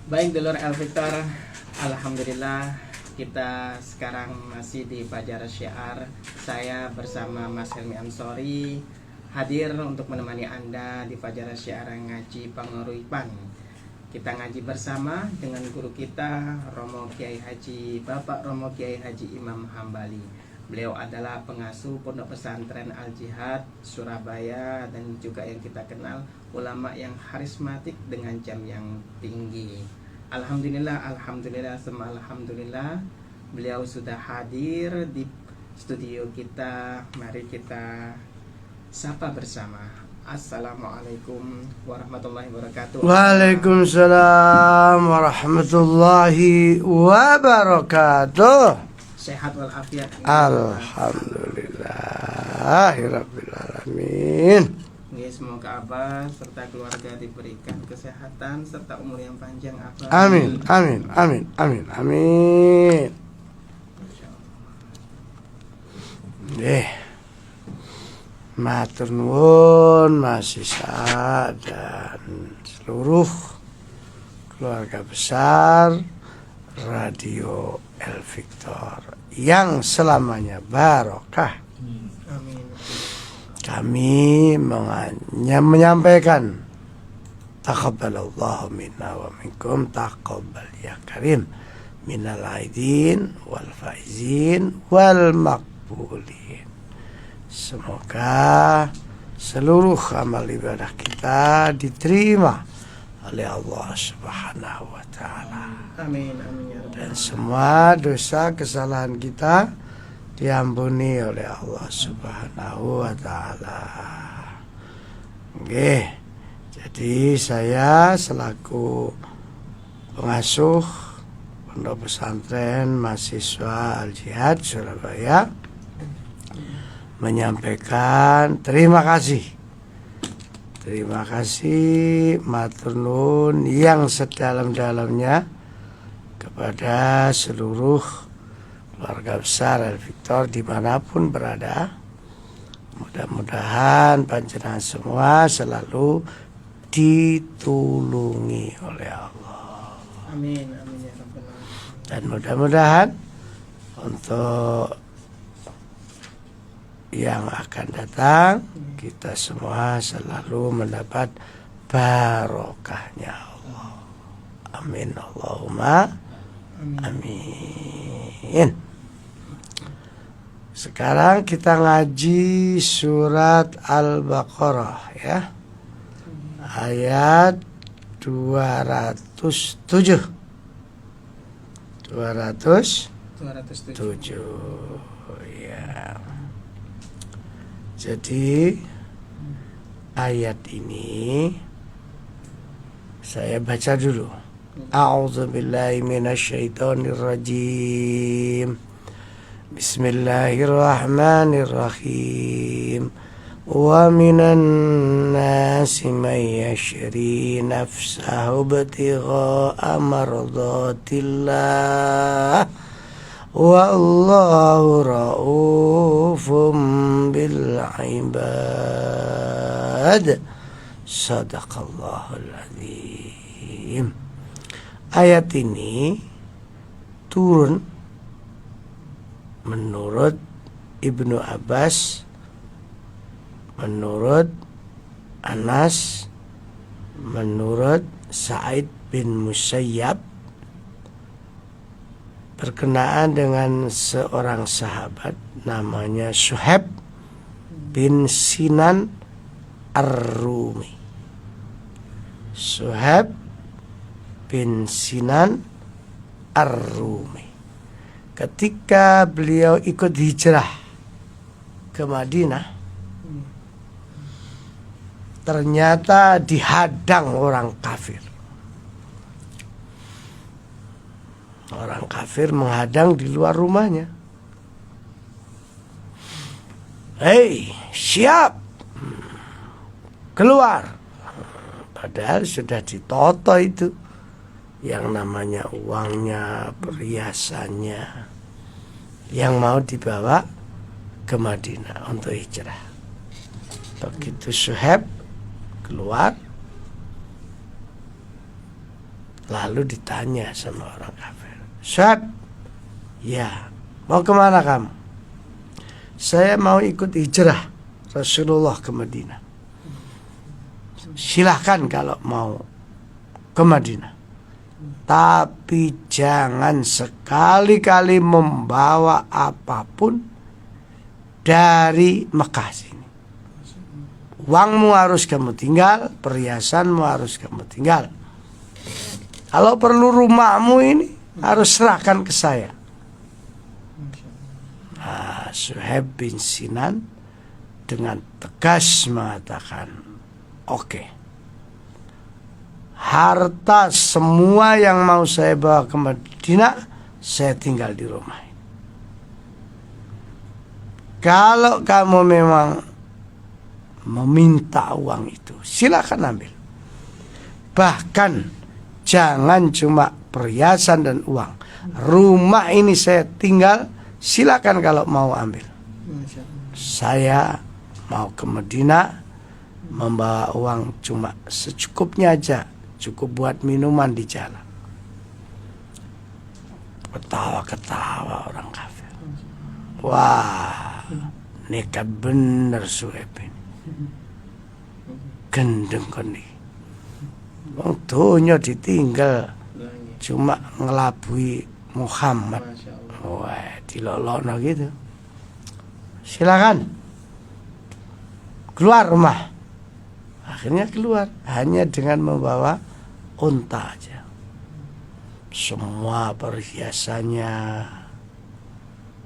Baik dulur El Victor, alhamdulillah kita sekarang masih di Fajar Syiar. Saya bersama Mas Helmi Ansori hadir untuk menemani Anda di Fajar Syiar Ngaji Panguripan. Kita ngaji bersama dengan guru kita Romo Kiai Haji Bapak Romo Kiai Haji Imam Hambali. Beliau adalah pengasuh Pondok Pesantren Al Jihad Surabaya dan juga yang kita kenal ulama yang karismatik dengan jam yang tinggi. Alhamdulillah, semua alhamdulillah. Beliau sudah hadir di studio kita. Mari kita sapa bersama. Assalamualaikum warahmatullahi wabarakatuh. Waalaikumsalam warahmatullahi wabarakatuh. Sehat walafiat. Alhamdulillahirabbil alamin. Semoga Abah serta keluarga diberikan kesehatan serta umur yang panjang, Abah. Amin, amin, amin, amin, amin. Matur nuwun mahasiswa dan seluruh keluarga besar Radio El Victor yang selamanya barokah. Amin. Kami menyampaikan taqabbalallahu minna wa minkum, taqabbal ya karim, minal aidin wal faizin wal maqbulin. Semoga seluruh amal ibadah kita diterima oleh Allah Subhanahu wa taala. Amin, amin ya rabbal Dan semua dosa kesalahan kita diampuni oleh Allah Subhanahu wa taala. Oke. Jadi saya selaku pengasuh Pondok Pesantren Mahasiswa Al Jihad Surabaya menyampaikan terima kasih. Terima kasih matur nuwun yang sedalam-dalamnya kepada seluruh keluarga besar El Victor dimanapun berada. Mudah-mudahan panjenengan semua selalu ditulungi oleh Allah. Amin, amin ya rabbal alamin. Dan mudah-mudahan untuk yang akan datang kita semua selalu mendapat barokahnya Allah. Amin Allahumma amin. Sekarang kita ngaji surat Al-Baqarah ya. Ayat 207. 207 ya. Jadi ayat ini saya baca dulu. A'udzubillahi minasyaitonirrajim. Bismillahirrahmanirrahim. Wa minan nasi may yashri nafsahu ibtigha'a mardatillah. Wallahu ra'ufum bil ibad. Sadaqallahul azim. Ayat ini turun menurut Ibnu Abbas, menurut Anas, menurut Sa'id bin Musayyab, berkenaan dengan seorang sahabat namanya Suhaib bin Sinan Ar-Rumi. Suhaib bin Sinan Ar-Rumi. Ketika beliau ikut hijrah ke Madinah, ternyata dihadang orang kafir. Orang kafir menghadang di luar rumahnya. Hei, siap, keluar. Padahal sudah ditoto itu, yang namanya uangnya, perhiasannya, yang mau dibawa ke Madinah untuk hijrah. Begitu Suhaib keluar, Lalu ditanya sama orang kafir, Syuaib, ya, mau kemana kamu? Saya mau ikut hijrah Rasulullah ke Madinah. Silahkan kalau mau ke Madinah, tapi jangan sekali-kali membawa apapun dari Mekah sini. Uangmu harus kamu tinggal, perhiasanmu harus kamu tinggal. Kalau perlu rumahmu ini harus serahkan ke saya. Nah, Suhaib bin Sinan dengan tegas mengatakan, oke. Harta semua yang mau saya bawa ke Madinah, saya tinggal di rumah ini. Kalau kamu memang meminta uang itu, silakan ambil. Bahkan jangan cuma perhiasan dan uang. Rumah ini saya tinggal, silakan kalau mau ambil. Saya mau ke Madinah, membawa uang cuma secukupnya aja, cukup buat minuman di jalan. Ketawa-ketawa orang kafir. Wah, nekat bener Suhaib ini. Gendeng kondi. Wong donya ditinggal cuma ngelabui Muhammad. Wah, dilolokno gitu. Silakan keluar rumah. Akhirnya keluar hanya dengan membawa unta aja. Semua perhiasannya,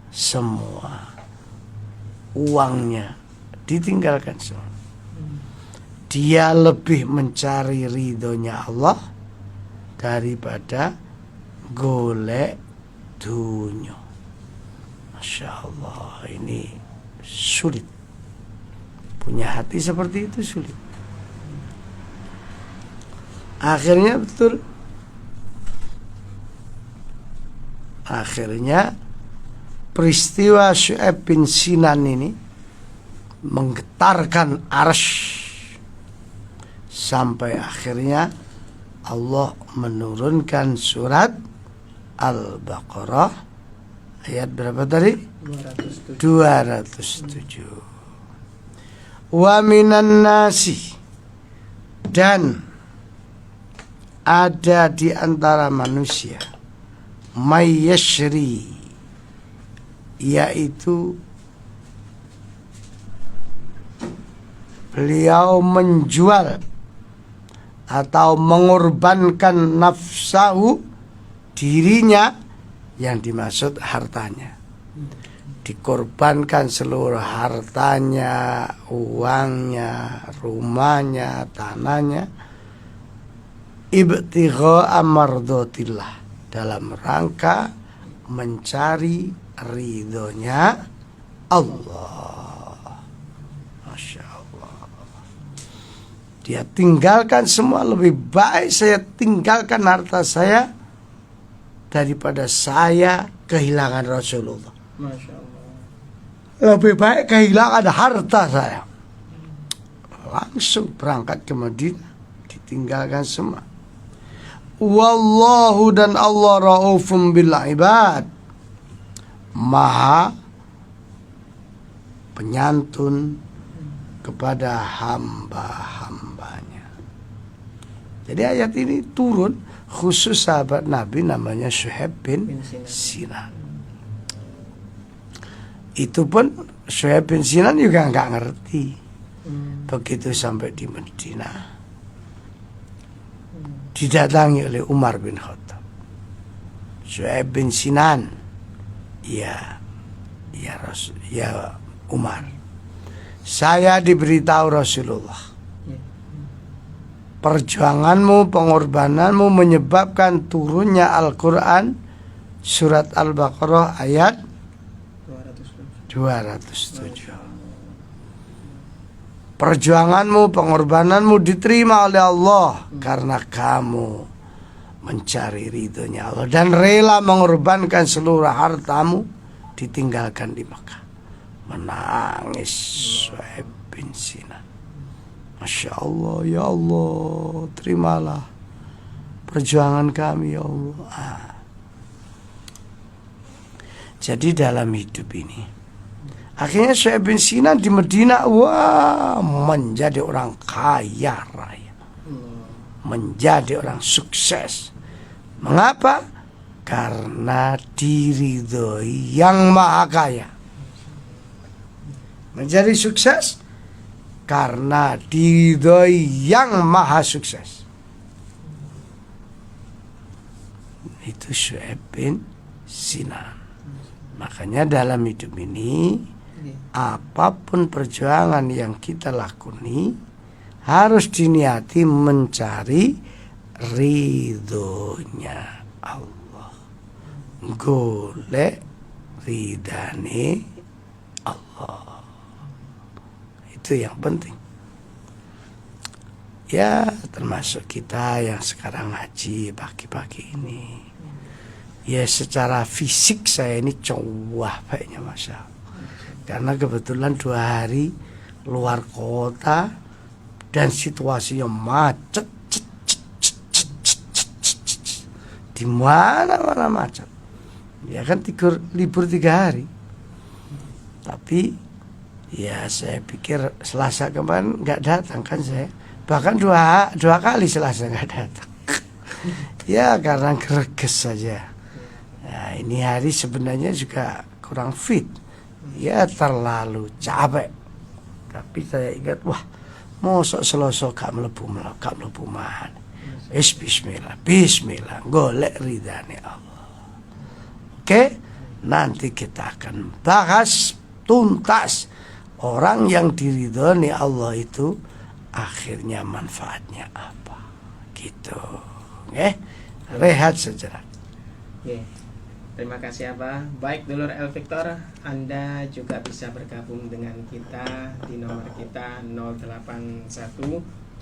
semua uangnya ditinggalkan semua. Dia lebih mencari ridhonya Allah daripada golek dunya. Masya Allah, ini sulit. Punya hati seperti itu sulit. Akhirnya betul. Akhirnya peristiwa Suhaib bin Sinan ini menggetarkan arsy. Sampai akhirnya Allah menurunkan surat Al-Baqarah ayat berapa tadi? 207. Wa minan nasi, dan ada di antara manusia may yashri, yaitu beliau menjual atau mengorbankan nafsahu, dirinya, yang dimaksud hartanya. Dikorbankan seluruh hartanya, uangnya, rumahnya, tanahnya, ibtigha'a mardotillah, dalam rangka mencari ridhonya Allah. Masya Allah. Dia tinggalkan semua, lebih baik saya tinggalkan harta saya daripada saya kehilangan Rasulullah. Masya Allah. Lebih baik kehilangan harta saya. Langsung berangkat ke Madinah, ditinggalkan semua. Wallahu, dan Allah raufum bil ibad, maha penyantun kepada hamba-hambanya. Jadi ayat ini turun khusus sahabat Nabi namanya Suhaib bin Sinan. Itu pun Suhaib bin Sinan juga nggak ngerti. Begitu sampai di Madinah, didatangi oleh Umar bin Khattab. Suhaib bin Sinan, ya Umar, saya diberitahu Rasulullah, perjuanganmu, pengorbananmu menyebabkan turunnya Al-Quran surat Al-Baqarah ayat 207. Perjuanganmu, pengorbananmu diterima oleh Allah karena kamu mencari ridhonya Allah dan rela mengorbankan seluruh hartamu, ditinggalkan di Mekah. Menangis Suhaib bin Sinan. Masya Allah, ya Allah, terimalah perjuangan kami ya Allah. Jadi dalam hidup ini akhirnya Syekh bin Sinan di Madinah menjadi orang kaya raya, menjadi orang sukses. Mengapa? Karena diridhoi yang maha kaya. Menjadi sukses karena diridhoi yang maha sukses. Itu Syekh bin Sinan. Makanya dalam hidup ini, apapun perjuangan yang kita lakoni, harus diniati mencari ridhonya Allah, golek ridane Allah. Itu yang penting. Ya, termasuk kita yang sekarang ngaji pagi-pagi ini. Ya, secara fisik saya ini cowah baiknya Masya Allah. Karena kebetulan 2 hari luar kota dan situasinya macet. Di mana-mana macet. Ya kan libur 3 hari. Tapi ya saya pikir Selasa kemarin nggak datang kan saya. Bahkan dua kali Selasa nggak datang. Ya karena greges saja. Nah ini hari sebenarnya juga kurang fit. Ya terlalu capek. Tapi saya ingat mosok Selasa gak mlebu mana. Bismillah, golek ridhane Allah. Oke, nanti kita akan bahas tuntas orang yang diridhoni Allah itu akhirnya manfaatnya apa. Gitu. Oke, rehat sejenak. Terima kasih Abah. Baik dulur El Victor, Anda juga bisa bergabung dengan kita di nomor kita 081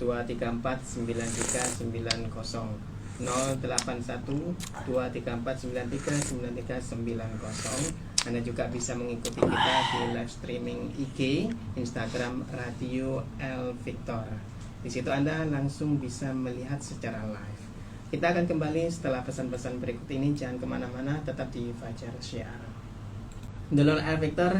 234 9390 081 234 9390. Anda juga bisa mengikuti kita di live streaming IG, Instagram Radio El Victor. Di situ Anda langsung bisa melihat secara live. Kita akan kembali setelah pesan-pesan berikut ini. Jangan kemana-mana, tetap di Fajar Syiar. Dulur El Victor,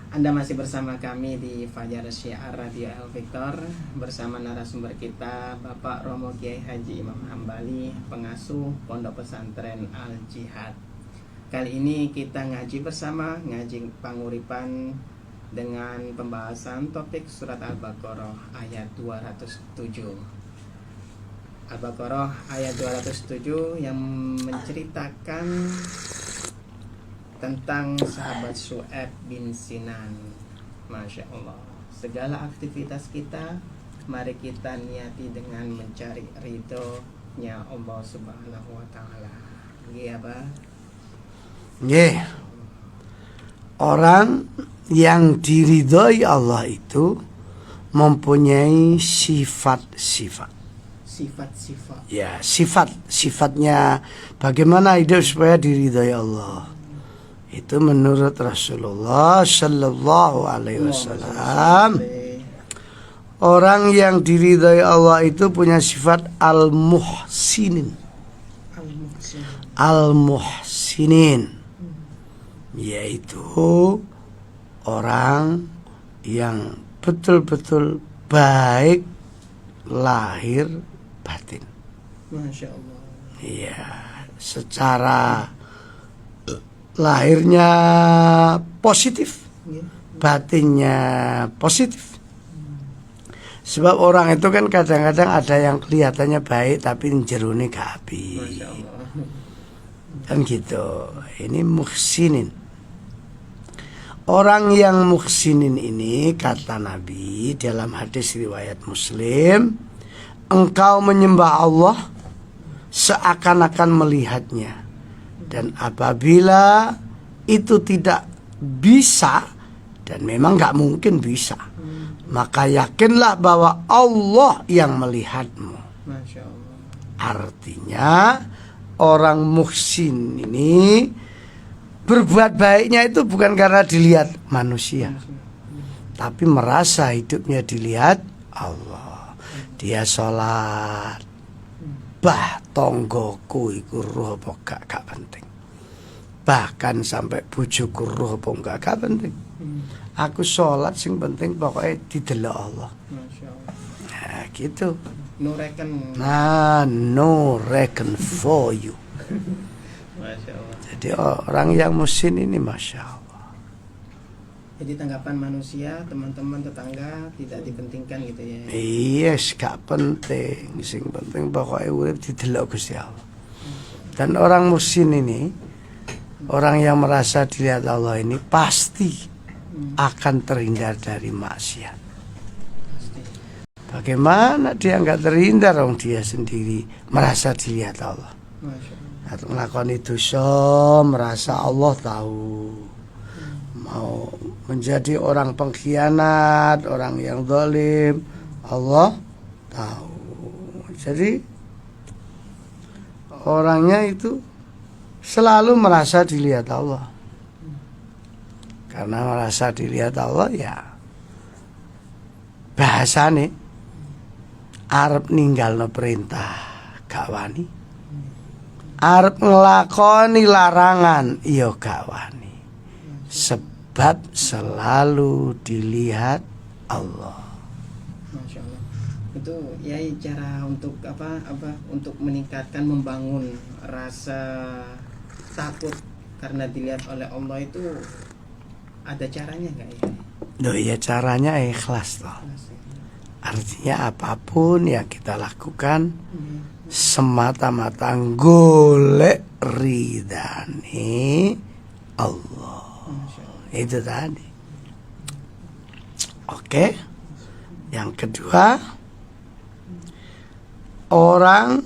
Anda masih bersama kami di Fajar Syiar Radio El Victor, bersama narasumber kita Bapak Romo Kiai Haji Imam Hambali, pengasuh Pondok Pesantren Al Jihad. Kali ini kita ngaji bersama, ngaji panguripan dengan pembahasan topik surat Al-Baqarah ayat 207. Al-Baqarah ayat 207 yang menceritakan tentang sahabat Syu'aib bin Sinan. Masya Allah. Segala aktivitas kita, mari kita niati dengan mencari ridhonya Allah Subhanahu wa Ta'ala. Iya, Pak. Orang yang diridhoi Allah itu mempunyai sifat-sifat. Ya, sifatnya bagaimana hidup supaya diridhoi Allah. Itu menurut Rasulullah Sallallahu Alaihi Wasallam, orang yang diridhai Allah itu punya sifat al-muhsinin. Al-muhsinin, yaitu orang yang betul-betul baik lahir batin. Masya Allah. Iya, secara lahirnya positif, batinnya positif. Sebab orang itu kan kadang-kadang ada yang kelihatannya baik tapi jerone gak apik. Kan gitu. Ini muhsinin. Orang yang muhsinin ini kata Nabi dalam hadis riwayat Muslim, engkau menyembah Allah seakan-akan melihatnya. Dan apabila itu tidak bisa, dan memang gak mungkin bisa, maka yakinlah bahwa Allah yang melihatmu. Masya Allah. Artinya orang muhsin ini berbuat baiknya itu bukan karena dilihat manusia, tapi merasa hidupnya dilihat Allah. Dia sholat, bah tonggoku iku roh apa gak penting. Bahkan sampai bojoku roh apa gak penting. Aku sholat sing penting pokoknya didelok Allah. Masya Allah. Nah gitu. No reckon. Nah, no reckon for you. Masya Allah. Jadi orang yang muhsin ini Masya Allah. Jadi tanggapan manusia, teman-teman, tetangga tidak dipentingkan gitu ya. Yes, gak penting. Sing penting pokoknya urip didelok Gusti Allah. Dan orang muhsin ini, orang yang merasa dilihat Allah ini pasti akan terhindar dari maksiat. Pasti. Bagaimana dia nggak terhindar dong, dia sendiri merasa dilihat Allah. Masya Allah. Atau melakukan dosa merasa Allah tahu. Mau menjadi orang pengkhianat, orang yang zalim, Allah tahu. Jadi orangnya itu selalu merasa dilihat Allah. Karena merasa dilihat Allah ya bahasane arep ninggalno perintah gak wani, arep nglakoni larangan iya gak wani, sebab selalu dilihat Allah. Masya Allah. Itu ya cara untuk apa untuk meningkatkan, membangun rasa takut karena dilihat oleh Allah itu ada caranya nggak ya? Loh ya caranya ikhlas toh. Artinya apapun yang kita lakukan semata-mata golek ridhani Allah. Itu tadi. Oke. Yang kedua, orang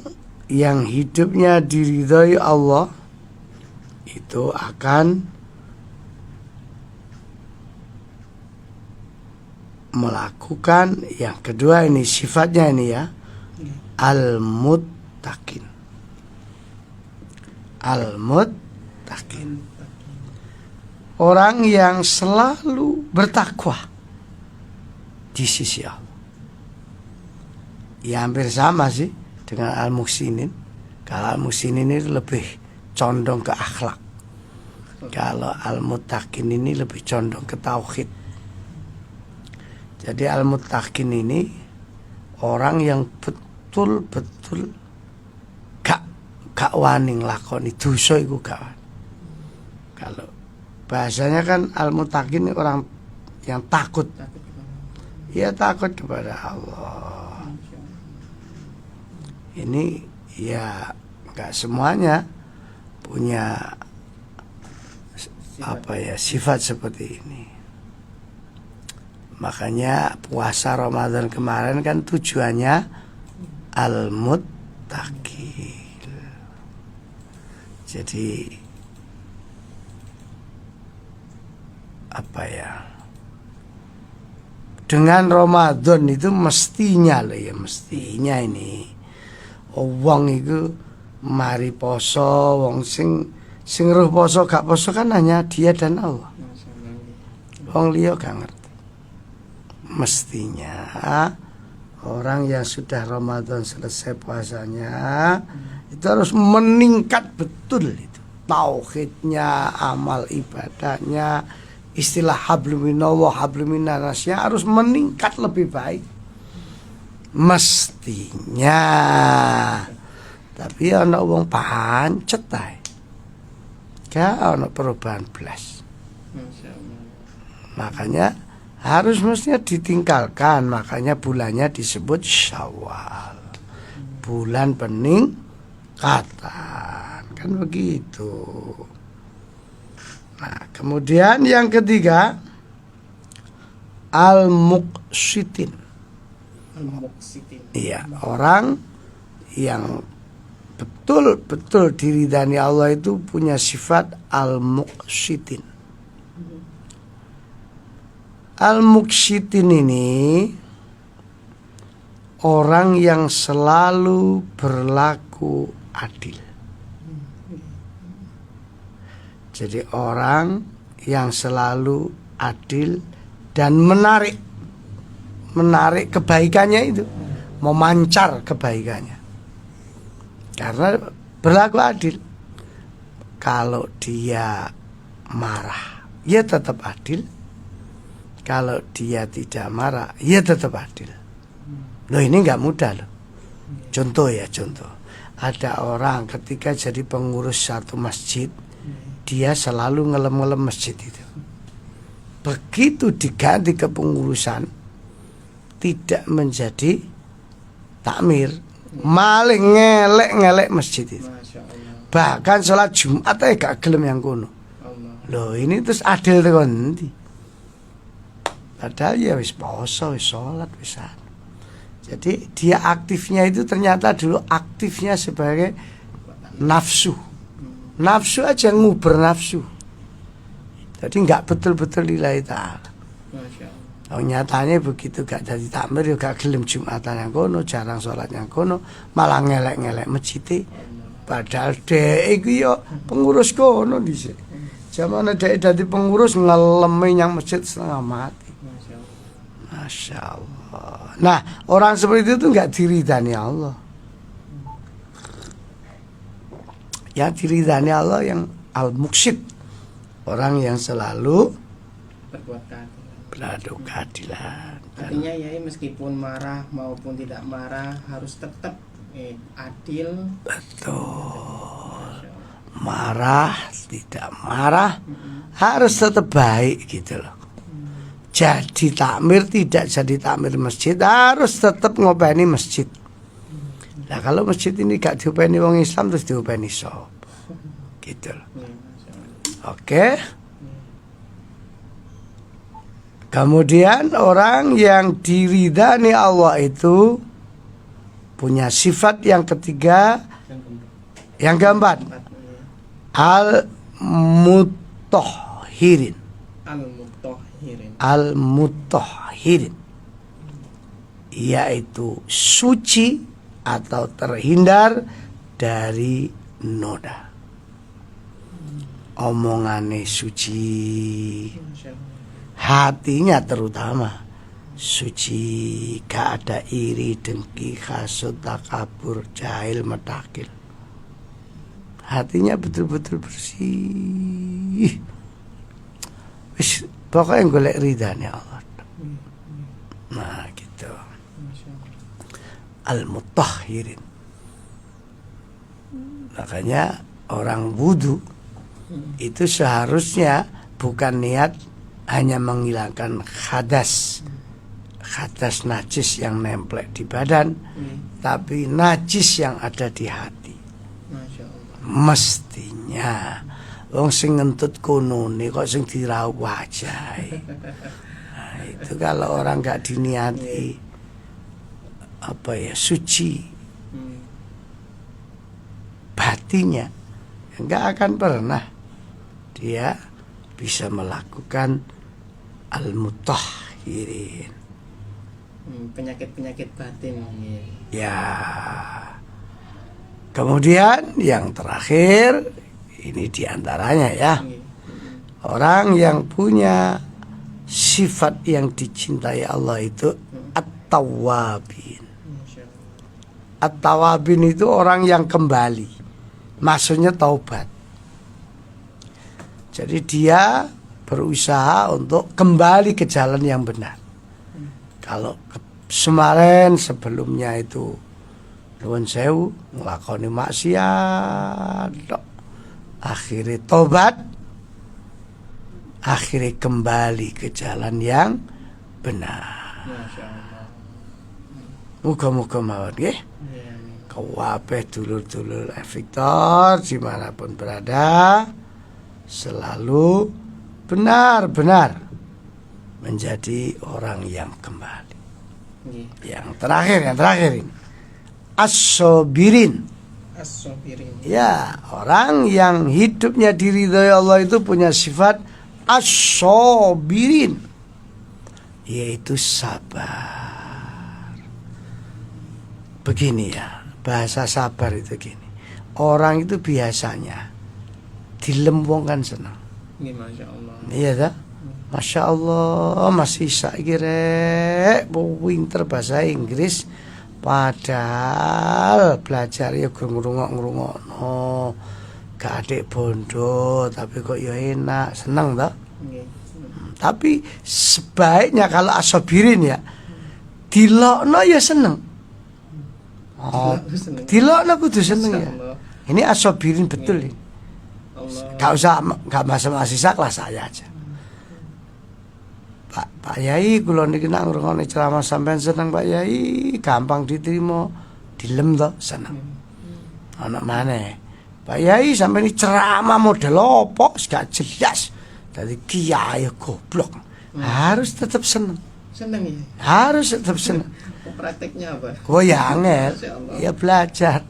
yang hidupnya diridhoi Allah itu akan melakukan yang kedua ini sifatnya ini ya, al-muttaqin. Al-muttaqin. Orang yang selalu bertakwa di sisi Allah. Ya hampir sama sih dengan al-muhsinin. Kalau al-muhsinin ini lebih condong ke akhlak. Kalau al-muttaqin ini lebih condong ke tauhid. Jadi al-muttaqin ini orang yang betul-betul gak wani nglakoni dosa iku gak wani. Kalau bahasanya kan al-muttaqin ini orang yang takut. Ia takut kepada Allah. Ini ya gak semuanya punya sifat seperti ini. Makanya puasa Ramadan kemarin kan tujuannya al-muttaqin. Jadi dengan Ramadan itu mestinya mestinya ini wong itu mari poso, wong sing roh poso gak poso kan hanya dia dan Allah. Wong liya gak ngerti. Mestinya orang yang sudah Ramadan selesai puasanya itu harus meningkat betul itu tauhidnya, amal ibadahnya, istilah habluminallah habluminanasnya harus meningkat lebih baik mestinya. Tapi ana wong pancet ae gak ana perubahan blas. Makanya harus mestinya ditinggalkan. Makanya bulannya disebut Syawal, bulan peningkatan, kan begitu. Nah kemudian yang ketiga al-muqsitin. Iya, orang yang betul-betul diridhani Allah itu punya sifat al-muqsitin. Al-muqsitin ini orang yang selalu berlaku adil. Jadi orang yang selalu adil dan menarik kebaikannya itu, memancar kebaikannya. Karena berlaku adil. Kalau dia marah, ya tetap adil. Kalau dia tidak marah, ya tetap adil. Loh, ini nggak mudah loh. Contoh ya, contoh. Ada orang ketika jadi pengurus satu masjid, dia selalu ngelem-ngelem masjid itu. Begitu diganti kepengurusan, tidak menjadi takmir, malah ngelek-ngelek masjid itu. Masya Allah. Bahkan sholat Jumat gak gelem yang kono. Allah. Loh, ini terus adil tuh nanti. Padahal ya wis poso, wis sholat, wis anu. Jadi dia aktifnya itu ternyata dulu aktifnya sebagai nafsu. Nafsu aja nguber nafsu. Jadi nggak betul-betul lillahi ta'ala. Masya Allah. Oh, nyatanya begitu gak jadi takmir, gak gelem Jumatan yang kono, jarang sholat yang kono, malah ngelek-ngelek masjid. Padahal dek iku yo pengurus kono dhisik. Zaman dek dadi pengurus ngelemi yang masjid setengah mati. Masya Allah. Masya Allah. Nah, orang seperti itu nggak diridani Allah. Yang diridani Allah yang al-muqsid, orang yang selalu Berbuat keadilan. beradu keadilan. Artinya ya meskipun marah maupun tidak marah harus tetap adil. Betul. Marah, tidak marah, harus tetap baik gitu loh. Jadi takmir, tidak jadi takmir masjid, harus tetap ngopeni masjid. Nah, kalau masjid ini gak diopeni wong Islam, terus diopeni sop. Gitu loh. Ya, Masya Allah. Oke. Kemudian orang yang diridani Allah itu punya sifat yang ketiga, yang keempat, al-mutahhirin. Al-Mutahhirin. Al-mutahhirin, yaitu suci atau terhindar dari noda. Omongane suci, Masya Allah. hatinya terutama suci, gak ada iri, dengki, hasud, takabur, jahil, medakil. Hatinya betul-betul bersih. Wis pokoknya golek ridane Allah. Nah, gitu. Masya Allah. Al-mutahhirin. Makanya orang wudu itu seharusnya bukan niat hanya menghilangkan hadas najis yang nemplek di badan, tapi najis yang ada di hati. Masya Allah. Mestinya wong sing ngentut konone kok sing diraup wajahe. Nah, itu kalau orang gak diniati apa ya, suci batinnya, enggak akan pernah dia bisa melakukan al-mutahhirin. Penyakit-penyakit batin. Ya. Kemudian yang terakhir, ini diantaranya ya, orang yang punya sifat yang dicintai Allah itu at-tawwabin. At-tawwabin itu orang yang kembali, maksudnya taubat. Jadi dia berusaha untuk kembali ke jalan yang benar. Kalau sebelumnya itu nuwun sewu nglakoni maksiat, akhirnya tobat, akhirnya kembali ke jalan yang benar. Masya Allah. Muga-muga mawon nggih. Ya, Kabeh dulur-dulur Victor dimanapun berada selalu benar-benar menjadi orang yang kembali. Yang terakhir ini as-sabirin. As-sabirin. Ya, orang yang hidupnya diridhoi Allah itu punya sifat as-sabirin, yaitu sabar. Begini ya, bahasa sabar itu gini. Orang itu biasanya dilempungkan senang. Masya Allah. Iya dah. Masya Allah, masih saiki rek pinter bahasa Inggris, Padahal belajar ya ngrungok-ngrungokno. Gak adik bondo tapi kok ya enak, seneng toh. Nggih. Tapi sebaiknya kalau asobirin ya dilokno ya seneng. Oh, dilokno kudu seneng ya. Insyaallah. Ini asobirin betul ini. Allah. Gak masa kelas saya aja. Pak Yai kula niki nak ngrungokne ceramah sampean seneng Pak Yai, gampang diterima, dilem to seneng. Ana maneh. Pak Yai sampean iki ceramah model opo gak jelas. Dadi kiai goblok. Harus tetap seneng. Seneng ya. Harus tetap seneng. Prakteknya apa? Oh ya angel. Masya Allah. Ya belajar.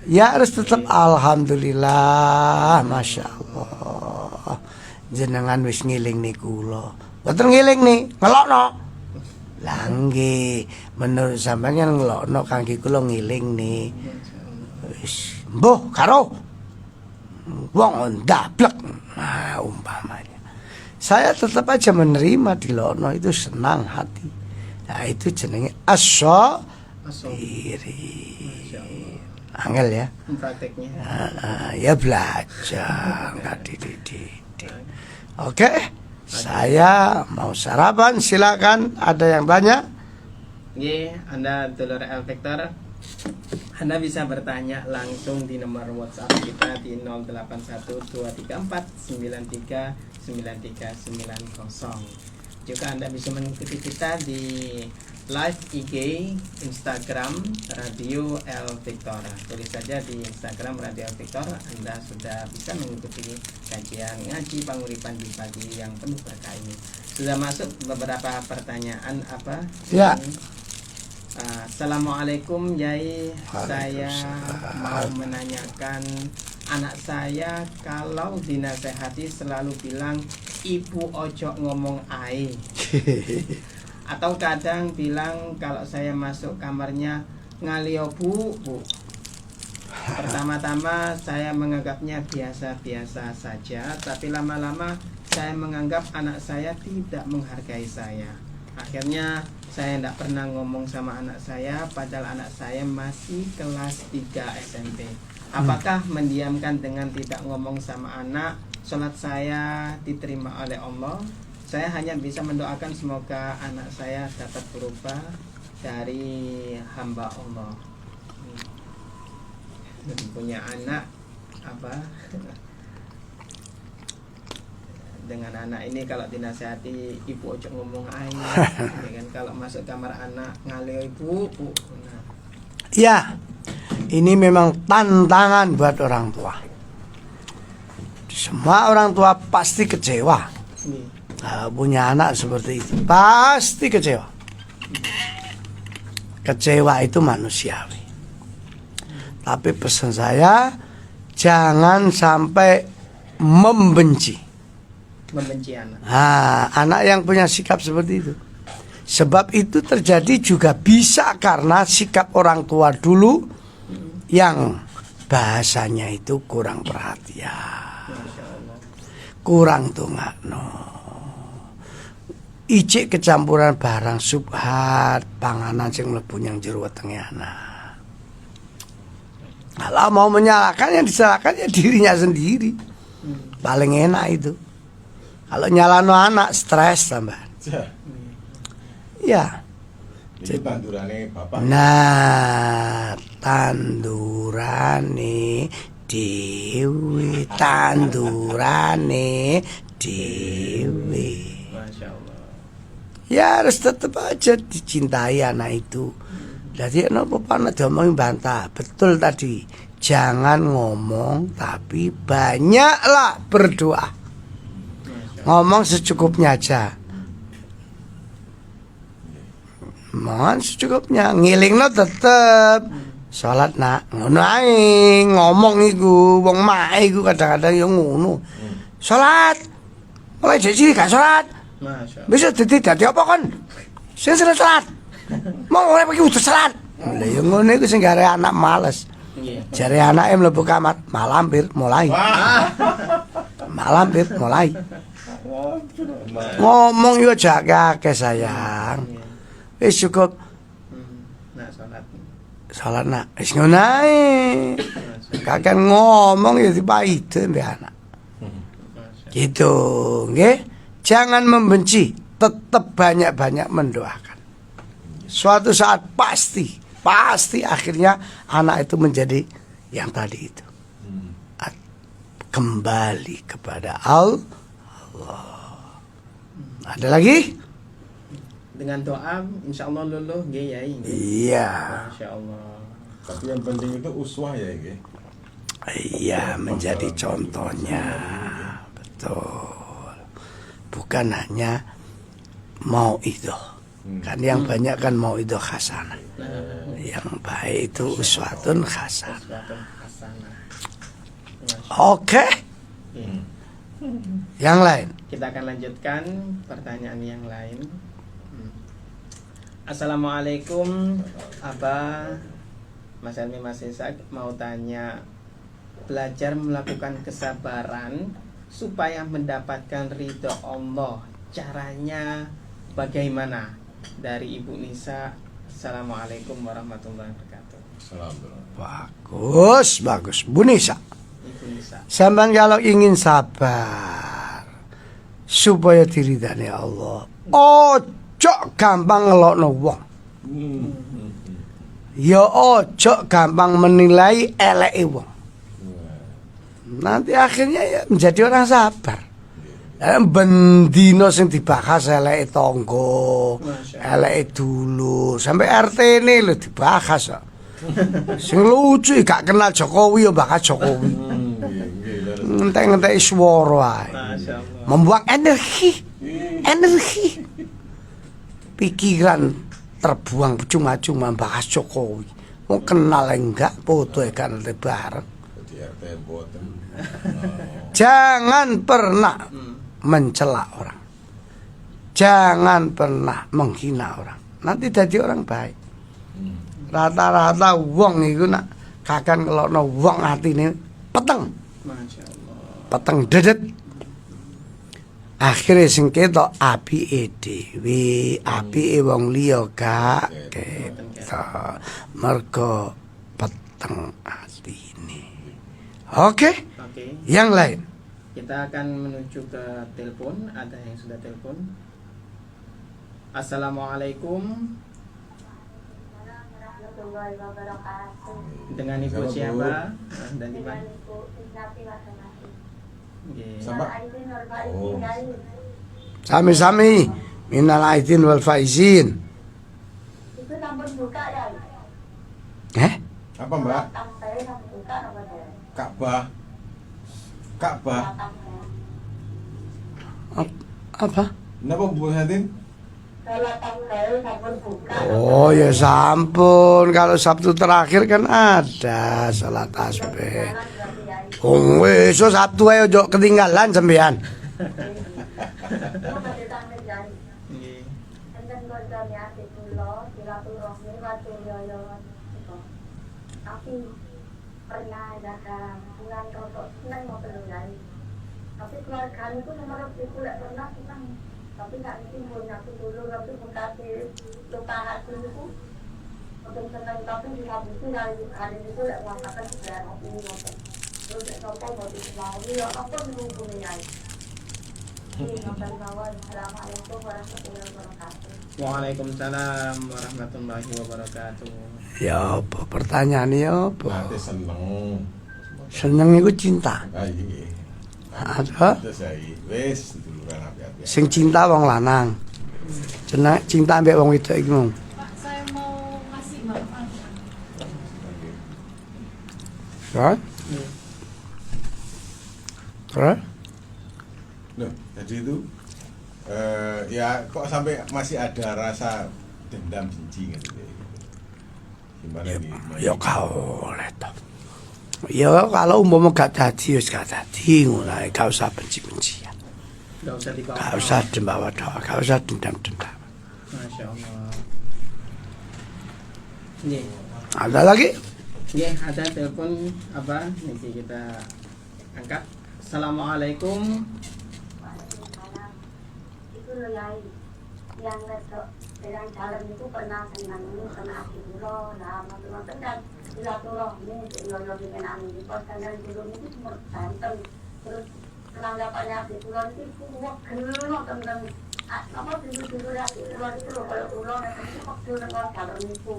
Ya harus tetap alhamdulillah, masya Allah. Jenengan wis ngiling nih kula. Boten ngiling nih, ngelokno. Lah nggih, menurut sampeyan kan ngelokno kangge kula ngiling nih. Wis mbuh karo wong ndablek. Nah, umpamanya. Saya tetap aja menerima dilokno itu senang hati. Nah, itu jenenge diri. Angel ya. Prakteknya. Ya belajar nggak dididik. Oke, saya mau sarapan, silakan. Ada yang tanya? Nggih, Anda dulur El Vector. Anda bisa bertanya langsung di nomor WhatsApp kita di 081243939390. Juga Anda bisa mengikuti kita di live IG Instagram Radio El Victor. Tulis saja di Instagram Radio El Victor, Anda sudah bisa mengikuti kajian ngaji panguripan di pagi yang penuh berkah ini. Sudah masuk beberapa pertanyaan apa? Ya. Assalamualaikum Yai, saya mau menanyakan, anak saya kalau dinasehati selalu bilang ibu ojo ngomong ae. Atau kadang bilang kalau saya masuk kamarnya ngalio bu. Pertama-tama saya menganggapnya biasa-biasa saja, tapi lama-lama saya menganggap anak saya tidak menghargai saya. Akhirnya saya tidak pernah ngomong sama anak saya, padahal anak saya masih kelas 3 SMP. Apakah mendiamkan dengan tidak ngomong sama anak, sholat saya diterima oleh Allah? Saya hanya bisa mendoakan semoga anak saya dapat berubah dari hamba Allah. Punya anak apa? Dengan anak ini kalau dinasihati ibu ojo ngomong air, ya kan, kalau masuk kamar anak ngalih ibu. Nah. Ya, ini memang tantangan buat orang tua. Semua orang tua pasti kecewa. Kalau punya anak seperti itu pasti kecewa. Kecewa itu manusiawi. Tapi pesan saya, jangan sampai membenci anak. Anak yang punya sikap seperti itu. Sebab itu terjadi juga bisa karena sikap orang tua dulu yang bahasanya itu kurang perhatian, kurang tungakno, icik kecampuran barang subhat, panganan sing mlebu nyang jero wetenge anak. Kalau mau menyalahkan, yang disalahkan ya dirinya sendiri. Paling enak itu. Kalau nyalano anak stres tambah. Ya. Itu tandurane bapak. Nah, tandurane dewe, tandurane dewe. Masya Allah. Ya harus tetap aja dicintai anak itu. Jadi kenapa panas diomongin bantah. Betul tadi. Jangan ngomong tapi banyaklah berdoa. Ngomong secukupnya aja. Mohon secukupnya, ngilingno tetep salat nak ngono ae, ngomong iku wong mae iku kadang-kadang ya ngono. Salat. Mulai jadi gak salat. Masya Allah. Bisa dadi apa kon? Sing salat. Mau ora pergi udah salat. Lah ya ngono iku sing gare anak males. Jare anake mlebu kamar, malampir mulai. Malampir mulai. Ngomong yo jaga akeh sayang. Wis cukup. Nah, salat. salah nak wis ngono ae. Kakek ngomong ya dipaide mbek anak. Gitu, nggih. Jangan membenci, tetap banyak-banyak mendoakan. Suatu saat pasti akhirnya anak itu menjadi yang tadi itu. Kembali kepada Allah. Ada lagi? Dengan doa insya Allah luluh nggih Yai. Iya. Masya Allah. Tapi yang penting itu uswah ya, nggih. Iya, menjadi contohnya. Betul. Bukan hanya mau itu. Kan yang banyak kan mau itu hasanah. Yang baik itu uswatun hasanah. Uswatun hasanah. Oke. Yang lain. Kita akan lanjutkan pertanyaan yang lain. Assalamualaikum Abah, Mas Helmi, Mas Ishak mau tanya, belajar melakukan kesabaran supaya mendapatkan ridho Allah, caranya bagaimana? Dari Ibu Nisa. Assalamualaikum warahmatullahi wabarakatuh. Assalamualaikum. Bagus. Bu Nisa. Ibu Nisa. Sampai kalau ingin sabar supaya diridani Allah, ojo gampang ngelokno wong. Ya ojo gampang menilai eleke wong. Nanti akhirnya ya menjadi orang sabar. Bendino sing dibahas eleke tangga, eleke dulu, sampai RT ini lho dibahas kok. Sing lucu gak kenal Jokowi ya bahas Jokowi. Ngentek-ngentek swara ae. Membuang energi. Pikiran terbuang cuma-cuma bahas Jokowi. Mau kenal enggak, foto kan bareng. Jangan pernah mencela orang. Jangan pernah menghina orang. Nanti jadi orang baik. Rata-rata wong iku nak kakan ngelokno wong atine peteng. Masyaallah. Peteng dedet. Akhire sing ketok apike dhewe, apike wong liya gak ketok. Mergo peteng atine. Oke? Yang lain. Kita akan menuju ke telepon. Ada yang sudah telepon. Assalamualaikum. Dengan Ibu siapa? Dan di mana? Sama. Oh. Sami-sami minal aidin wal faizin. Itu sampun buka ya? Apa, Mbak? Saya sampun buka apa ya? Ka'bah. Apa? Napa Bu Hatin? Salat tasbih sampun buka. Oh ya sampun, kalau Sabtu terakhir kan ada salat tasbih. Wong wis Sabtu ae ojo ketinggalan sampean. Tapi pernah ada bulan rotok senang mau pelungan. Tapi keluarga itu nomor itu tidak pernah senang. Tapi nggak timbul aku dulu waktu mengkasih lupa hati itu untuk senang, tapi di habis hari itu tidak mengatakan sejarah ini nonton. Terus nonton mau disemai ya apa menghubunginya. Assalamualaikum warahmatullahi wabarakatuh. Waalaikumsalam warahmatullahi wabarakatuh. Ya apa pertanyaannya apa? Ate seneng. Seneng iku cinta. Ah iya. Ada Terus saiki wis duluran api-api. sing cinta wong lanang. Cinta ambek wong wedok iki mau. Pak, saya mau ngasih maaf. Ya? Terus? Loh, jadi itu ya kok sampai masih ada rasa dendam benci gitu. Gimana nih? Ya kau oleh toh. Ya kalau umpama gak dadi wis gak dadi ngono ae, gak usah benci-bencian. Gak usah dibawa. Gak usah dembawa doa, gak usah dendam-dendam. Masya Allah. Nih, Ada lagi? ada telepon apa? Nanti kita angkat. Assalamualaikum. Itu loh Yai. yang dengan jalan itu pernah senang ini pernah dulu nah macam-macam kan silaturahmi yoyo dengan anu di pos dan dulu itu semua berantem terus penanggapannya di pulau itu semua gelap tentang apa dulu ya di pulau itu loh kalau pulau itu waktu dengan jalan itu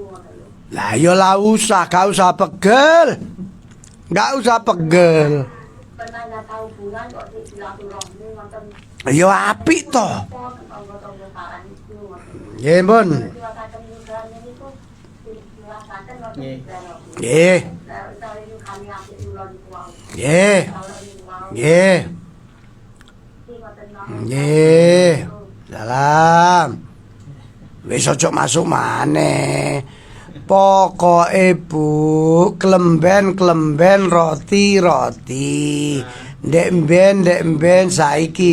Lah yo lah usah, gak usah pegel. Gak usah pegel. pernah nggak tahu bulan kok di silaturahmi macam Yo apik to. Nggih, Mun. Nggih. Nggih. Nggih. Nggih. Salam. Wis ojo masuk maneh. Pokoke Bu, klemben roti. Ndek mben saiki.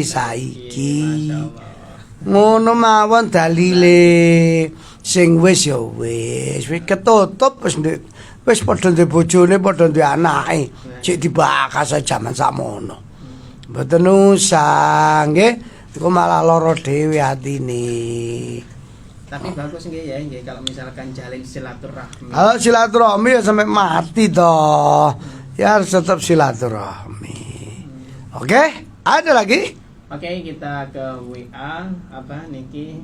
Ngono mawon dalile. Sing wis ya wis ketutup wis padha ndek bojone, padha ndek anake. Cek dibakas jaman sakmono. Mboten usah, nggih. Iku malah lara dhewe atine. Tapi bagus nggih ya, nggih kalau misalkan jalin silaturahmi. Kalau silaturahmi ya sampai mati toh. Ya harus tetap silaturahmi. Oke, ada lagi? Oke, kita ke WA apa niki.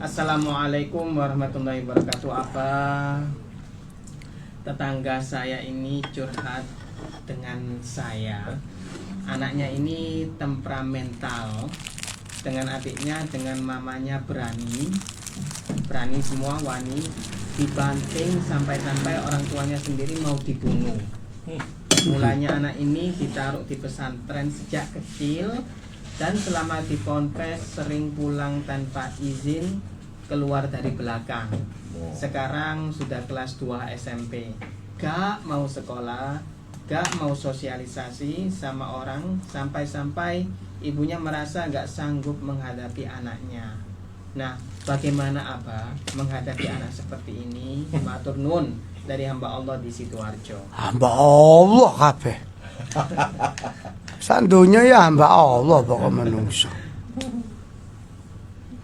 Assalamualaikum warahmatullahi wabarakatuh. Apa tetangga saya ini curhat dengan saya. Anaknya ini temperamental. Dengan adiknya, dengan mamanya berani semua wani, dibanting sampai orang tuanya sendiri mau dibunuh. Mulanya anak ini ditaruh di pesantren sejak kecil dan selama di ponpes sering pulang tanpa izin keluar dari belakang. Sekarang sudah kelas 2 SMP, gak mau sekolah, gak mau sosialisasi sama orang, sampai-sampai ibunya merasa gak sanggup menghadapi anaknya. Nah, bagaimana Abah menghadapi anak seperti ini? Matur nun dari hamba Allah di Sidoarjo. Hamba Allah kabeh. Sandunya ya hamba Allah pokok menungso.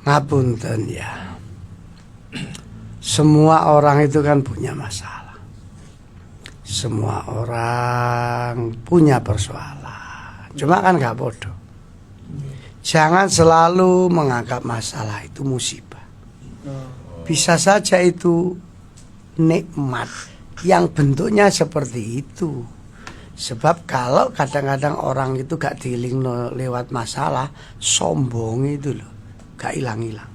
Ngapunten ya. Semua orang itu kan punya masalah. Semua orang punya persoalan. Cuma kan gak bodoh. Jangan selalu menganggap masalah itu musibah. Bisa saja itu nikmat yang bentuknya seperti itu. Sebab kalau kadang-kadang orang itu gak diiling lewat masalah, sombong itu loh, gak hilang-hilang.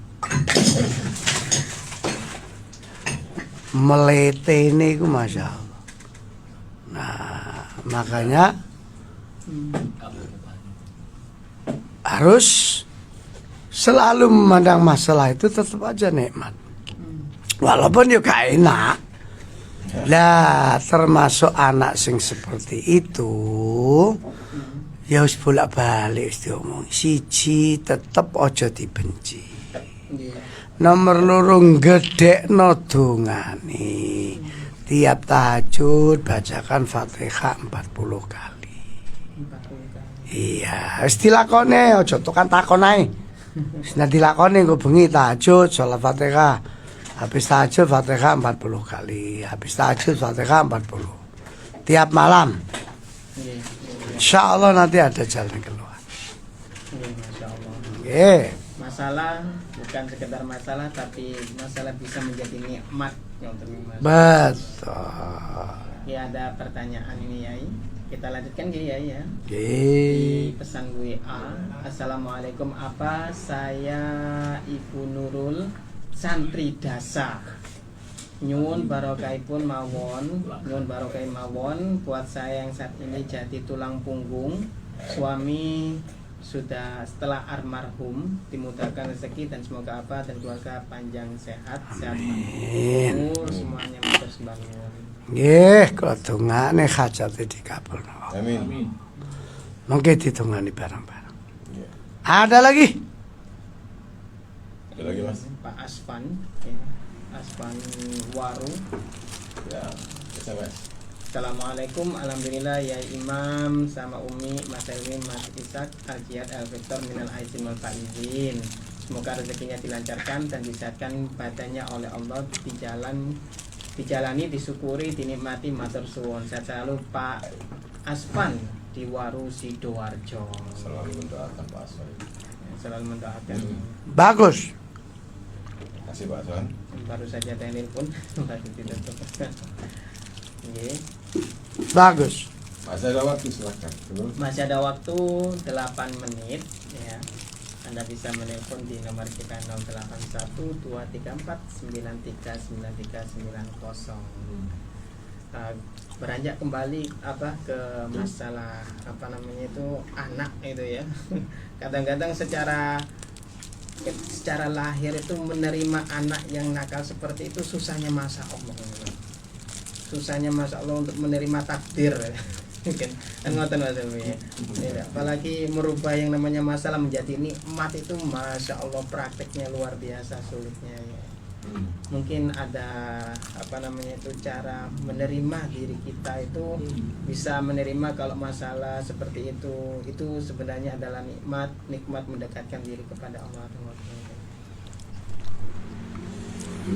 Meletene itu Masya Allah. Nah, makanya harus selalu memandang masalah itu tetap aja nikmat. Walaupun ya gak enak. Lah termasuk anak sing seperti itu ya wis bolak-balik wis diomong. Siji tetep aja dibenci. Nomor loro gedhekno dongane. Tiap tahajud bacakan Fatihah 40 kali. Iya, wis dilakone aja tekan takon ae. Wis dilakone engko bengi tahajud salat Fatihah. Habis tahajud Fatihah 40 kali. Habis tahajud Fatihah 40. Tiap malam. Insyaallah nanti ada jalan keluar. Masya Allah. Nggih. Masalah bukan sekedar masalah, tapi masalah bisa menjadi nikmat yang terima. Betul. Ya, ada pertanyaan ini Yai. Kita lanjutkan Yai ya. Nggih. Di pesan WA. Assalamualaikum, apa saya Ibu Nurul, santri dasa. Nyun barokaipun mawon, buat saya yang saat ini jadi tulang punggung. Suami sudah setelah almarhum, dimudahkan rezeki dan semoga apa dan keluarga panjang sehat, umur semuanya terus bangun. Nggih, kula dongane hajate dikabulno. Amin. Monggo ditungani bareng-bareng. Ada lagi? Ada lagi Mas? Pak Aspan, ya. Aspan Waru. Ya, bisa Mas. Assalamualaikum, alhamdulillah ya Imam sama Umi, Mas Elwin, Mas Ishak, Al-Jihad, Al-Victor, Minal Aizin wal Faizin. Semoga rezekinya dilancarkan dan disehatkan badannya oleh Allah, dijalani, disyukuri, dinikmati, matur suwun. Sehat selalu Pak Aspan di Waru Sidoarjo. Selalu mendoakan Pak Aswan. Selalu mendoakan. Bagus. Terima kasih Pak Aswan. Baru saja telepon baru ditutup. Oke. Bagus. Masih ada waktu, silahkan. Masih ada waktu 8 menit ya. Anda bisa menelpon di nomor kita 081234939390. Beranjak kembali ke masalah itu anak itu ya. Kadang-kadang secara lahir itu menerima anak yang nakal seperti itu susahnya Masya Allah. Susahnya Masya Allah untuk menerima takdir. Kan ngoten Mas Helmi ya. Apalagi merubah yang namanya masalah menjadi nikmat itu Masya Allah prakteknya luar biasa sulitnya ya. Mungkin ada cara menerima diri kita itu bisa menerima kalau masalah seperti itu sebenarnya adalah nikmat mendekatkan diri kepada Allah.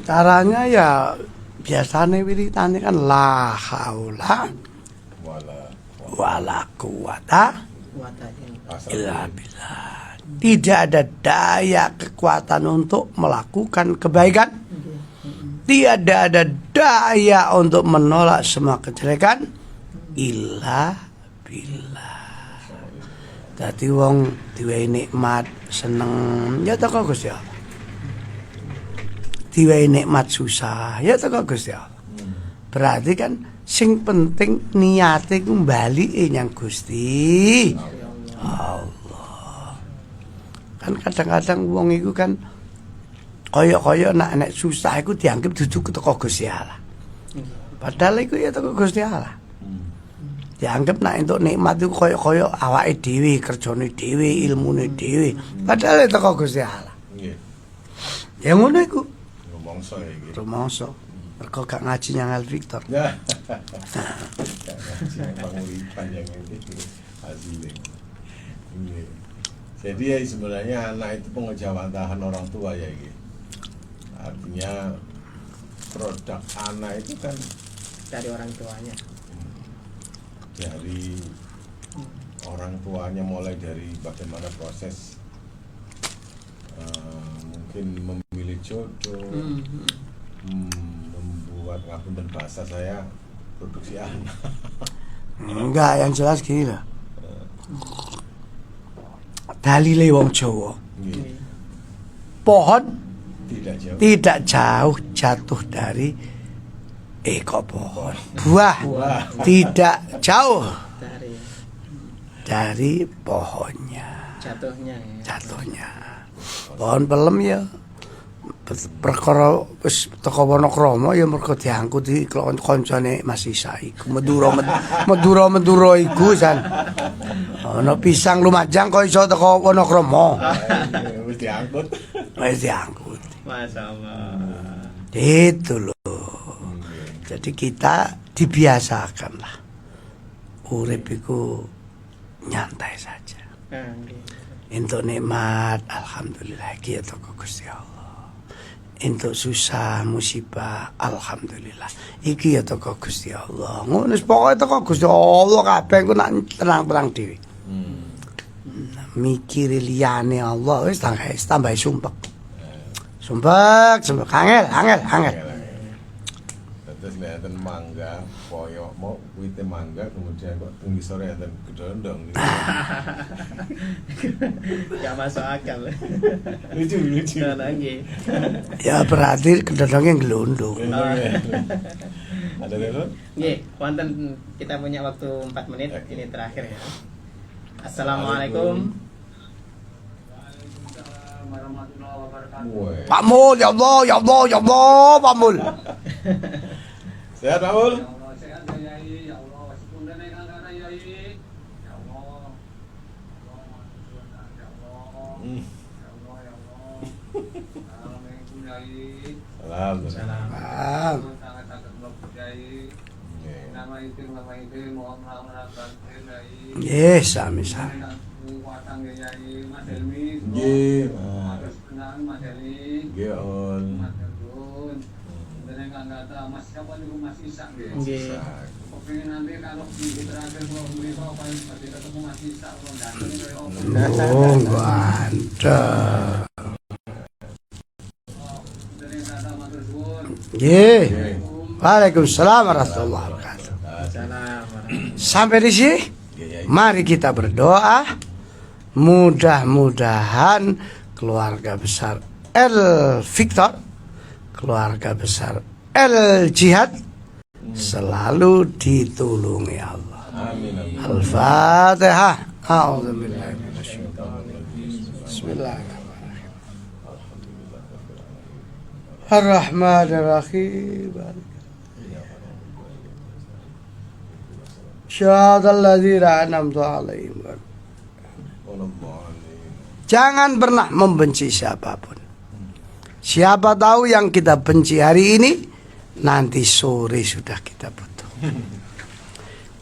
Caranya ya biasanya wiritane kan la haula wala quwata illa billah. Tidak ada daya kekuatan untuk melakukan kebaikan. Tidak ada daya untuk menolak semua kejelekan illa billah. Dadi wong diwehi nikmat seneng ya teko Gusti Allah. Diwehi nikmat susah ya teko Gusti Allah. Berarti kan sing penting niate ku mbalike nyang Gusti Allah. Kan kadang-kadang wong iku kan kaya nek susah iku dianggap dudu teko Gusti Allah. Padahal iku ya teko Gusti Allah. Dianggap nek entuk nikmat iku kaya awake dhewe, kerjane dhewe, ilmune dhewe. Padahal teko Gusti Allah. Nggih. Ya ngono iku. Rumangsa iki. Rumangsa. Mergo gak ngaji nyang Victor. Ya. Panguripan yang ini hasilnya. Nggih. Jadi ya sebenarnya anak itu pengejawantahan orang tua ya ini. Artinya produk anak itu kan Dari orang tuanya. dari orang tuanya, mulai dari bagaimana proses mungkin memilih jodoh, membuat ngapunten bahasa saya produksi anak. Enggak, yang jelas gini lah. Dalile wong Jawa. Nggih. Pohon Tidak jauh. tidak jauh jatuh dari ekor pohon. Buah tidak jauh dari pohonnya. Jatuhnya. Pohon pelem ya perkara wis teko Wonokrama ya mergo diangkut di kancane Mas Isa iku Madura iku san. Ana pisang Lumajang kok iso teko Wonokrama. Wis diangkut. Masyaallah. Itu loh. Jadi kita dibiasakan lah. Urip iku nyantai saja. Entuk nikmat alhamdulillah iki ya teko Gusti Allah. Entuk susah musibah alhamdulillah iki ya teko Gusti Allah. Ngono pokoke teko Gusti Allah kabeh ku nak tenang-tenang dhewe. Mikir liyane Allah wis tambah sumpek. Sumpek angel. Terus lihatin mangga, koyo mau wite mangga, kemudian kok tinggi sore enten gedondong. Gak masuk akal. Lucu. Lagi. Ya berarti kedondongnya gelondong. Ada telepon? Nggih, wonten kita punya waktu 4 menit. Ini terakhir ya. Assalamualaikum. Woi. Pak Mul, ya Allah, Pak Mul. Sehat Pak Mul? Salam. Yes, sami. Nggih. Nggih. Oh, ganteng. Nggih. Waalaikumsalam warahmatullahi wabarakatuh. Salam. Sampai di sini, mari kita berdoa. Mudah-mudahan keluarga besar El Victor, keluarga besar El Jihad selalu ditolongi Allah. Amin. Amin. Al-Fatihah. A'udzubillahi minasyaitonir rajim. Bismillahirrahmanirrahim. Ar-Rahmanir-Rahim. Syadalladzina an'amtu 'alaihim. Jangan pernah membenci siapapun. Siapa tahu yang kita benci hari ini, nanti sore sudah kita butuh.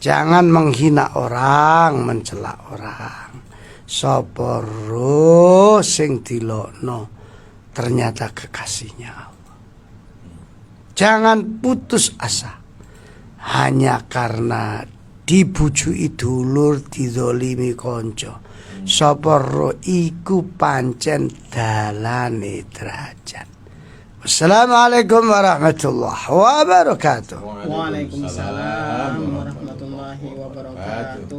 Jangan menghina orang, mencela orang. Soporo sing dilokno ternyata kekasihnya Allah. Jangan putus asa hanya karena dibujui dulur, dizolimi konco. Soporo iku pancen dalane derajat. Wassalamualaikum warahmatullahi wabarakatuh. Waalaikumsalam warahmatullahi wabarakatuh.